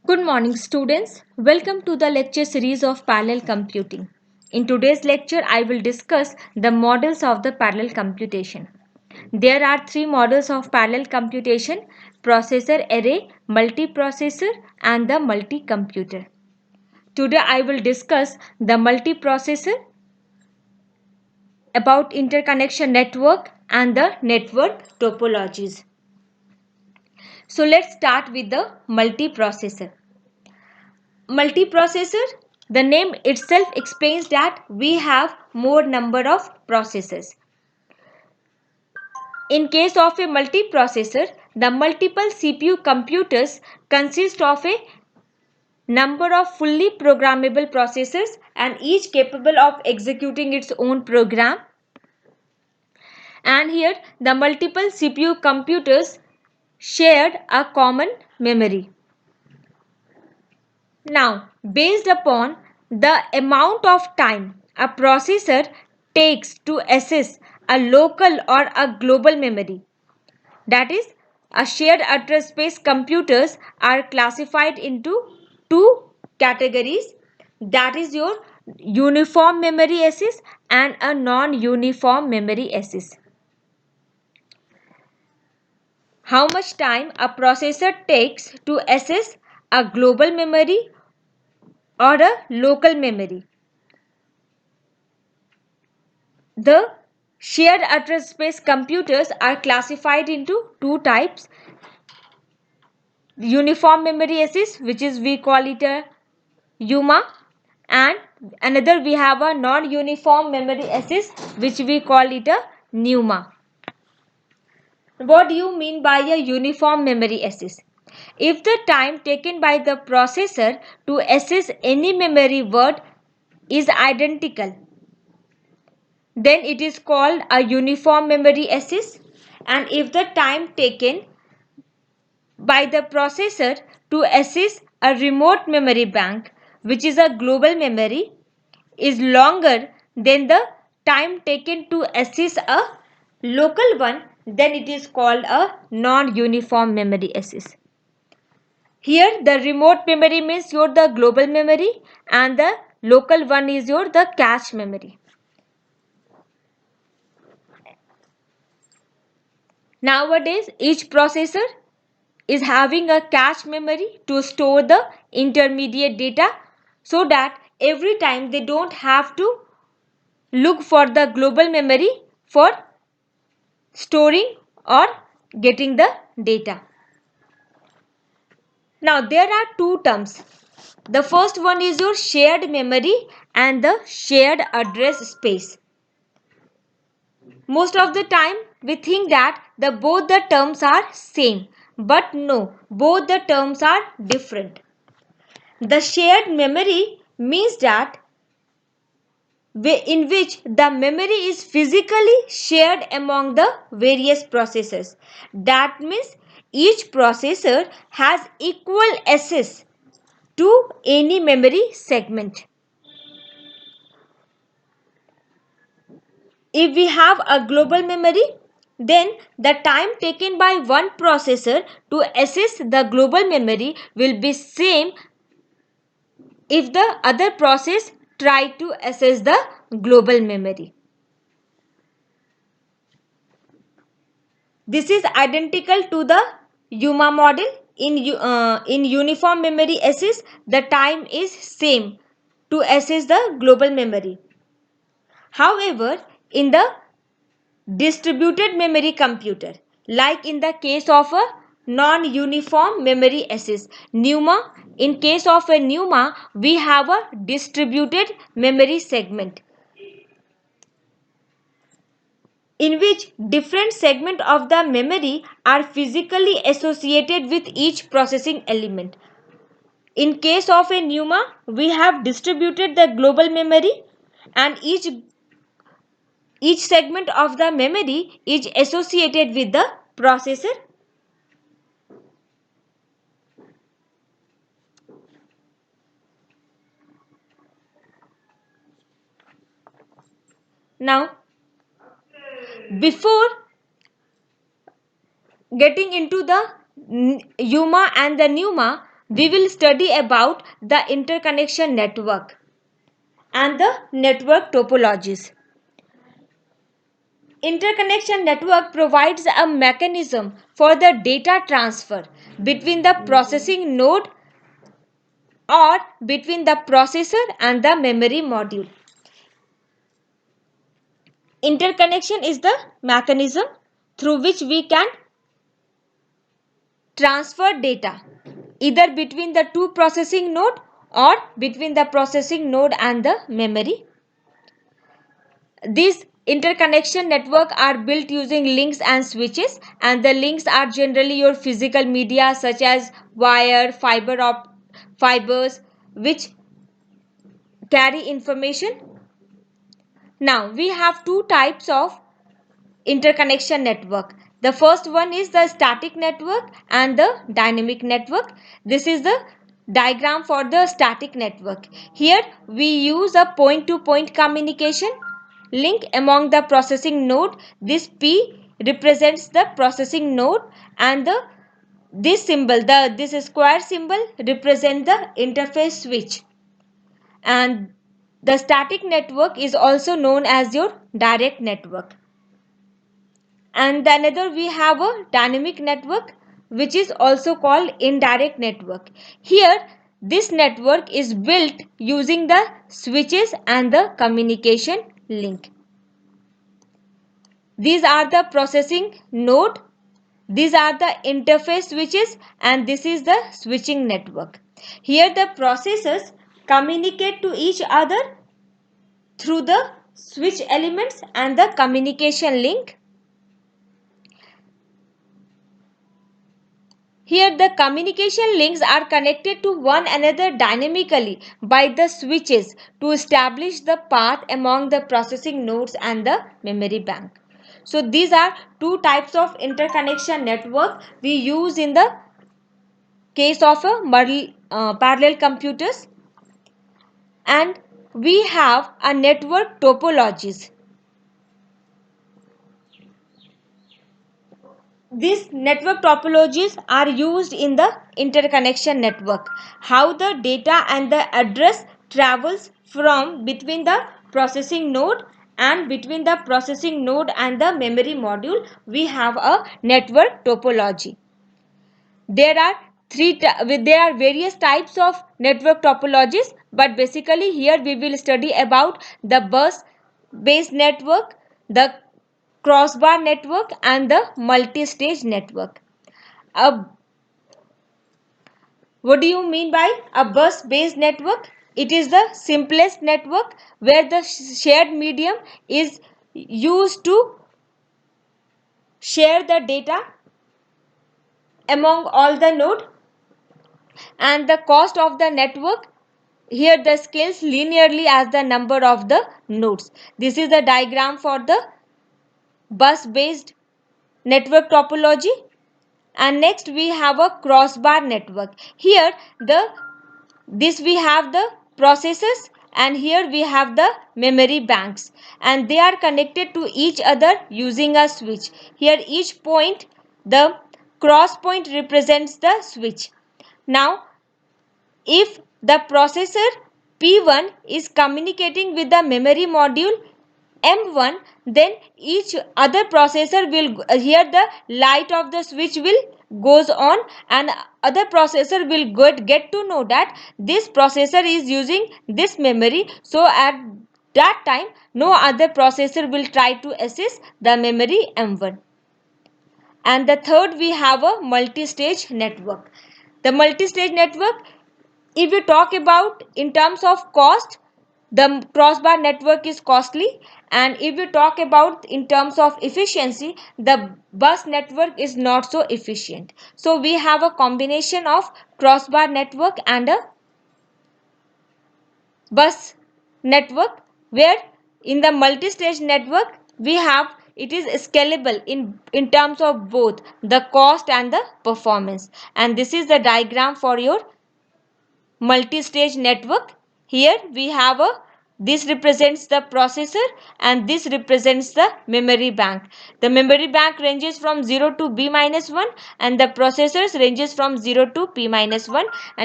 Good morning, students. Welcome to the lecture series of parallel computing. In today's lecture, I will discuss the models of the parallel computation. There are three models of parallel computation: processor array, multiprocessor, and the multi-computer. Today, I will discuss the multiprocessor, about interconnection network, and the network topologies. So, let's start with the multiprocessor. Multiprocessor, the name itself explains that we have more number of processors. In case of a multiprocessor, the multiple CPU computers consist of a number of fully programmable processors and each capable of executing its own program. And here the multiple CPU computers shared a common memory. Now, based upon the amount of time a processor takes to access a local or a global memory, that is, a shared address space, computers are classified into two categories, that is your uniform memory access and a non-uniform memory access. How much time a processor takes to access a global memory or a local memory. The shared address space computers are classified into two types: uniform memory access, which is we call it a UMA, and another we have a non-uniform memory access, which we call it a NUMA. What do you mean by a uniform memory access? If the time taken by the processor to access any memory word is identical, then it is called a uniform memory access. And if the time taken by the processor to access a remote memory bank, which is a global memory, is longer than the time taken to access a local one, then it is called a non-uniform memory access. Here the remote memory means your the global memory and the local one is your the cache memory. Nowadays, each processor is having a cache memory to store the intermediate data, so that every time they don't have to look for the global memory for storing or getting the data. Now there are two terms. The first one is your shared memory and the shared address space. Most of the time we think that both the terms are same, but no, both the terms are different. The shared memory means that in which the memory is physically shared among the various processors. That means each processor has equal access to any memory segment. If we have a global memory, then the time taken by one processor to access the global memory will be same if the other process try to access the global memory. This is identical to the UMA model. In uniform memory access, the time is same to access the global memory. However, in the distributed memory computer, like in the case of a non-uniform memory access, NUMA, in case of a NUMA, we have a distributed memory segment in which different segments of the memory are physically associated with each processing element. In case of a NUMA, we have distributed the global memory and each segment of the memory is associated with the processor. Now, before getting into the UMA and the NUMA, we will study about the interconnection network and the network topologies. Interconnection network provides a mechanism for the data transfer between the processing node or between the processor and the memory module. Interconnection is the mechanism through which we can transfer data either between the two processing node or between the processing node and the memory. These interconnection network are built using links and switches, and the links are generally your physical media such as wire, fibers which carry information. Now we have two types of interconnection network. The first one is the static network and the dynamic network. This is the diagram for the static network. Here we use a point-to-point communication link among the processing node. This P represents the processing node, and this square symbol represents the interface switch. And the static network is also known as your direct network. And another we have a dynamic network, which is also called indirect network. Here this network is built using the switches and the communication link. These are the processing node, these are the interface switches, and this is the switching network. Here the processors communicate to each other through the switch elements and the communication link. Here the communication links are connected to one another dynamically by the switches to establish the path among the processing nodes and the memory bank. So these are two types of interconnection network we use in the case of a parallel computers. And we have a network topologies. These network topologies are used in the interconnection network. How the data and the address travels from between the processing node and between the processing node and the memory module, we have a network topology. There are various types of network topologies, but basically here we will study about the bus based network, the crossbar network, and the multi-stage network. What do you mean by a bus based network? It is the simplest network where the shared medium is used to share the data among all the node, and the cost of the network here the scales linearly as the number of the nodes. This is the diagram for the bus based network topology. And next we have a crossbar network. Here we have the processors, and here we have the memory banks, and they are connected to each other using a switch. Here each point, the cross point represents the switch. Now if the processor P1 is communicating with the memory module M1, then each other processor will here the light of the switch will goes on, and other processor will get to know that this processor is using this memory. So at that time no other processor will try to access the memory M1. And the third we have a multi-stage network. The multi-stage network, if you talk about in terms of cost, the crossbar network is costly, and if you talk about in terms of efficiency, the bus network is not so efficient. So we have a combination of crossbar network and a bus network, where in the multi-stage network we have it is scalable in terms of both the cost and the performance. And this is the diagram for your multi-stage network. Here we have a this represents the processor and this represents the memory bank. The memory bank ranges from 0 to b minus 1 and the processors ranges from 0 to p minus 1, and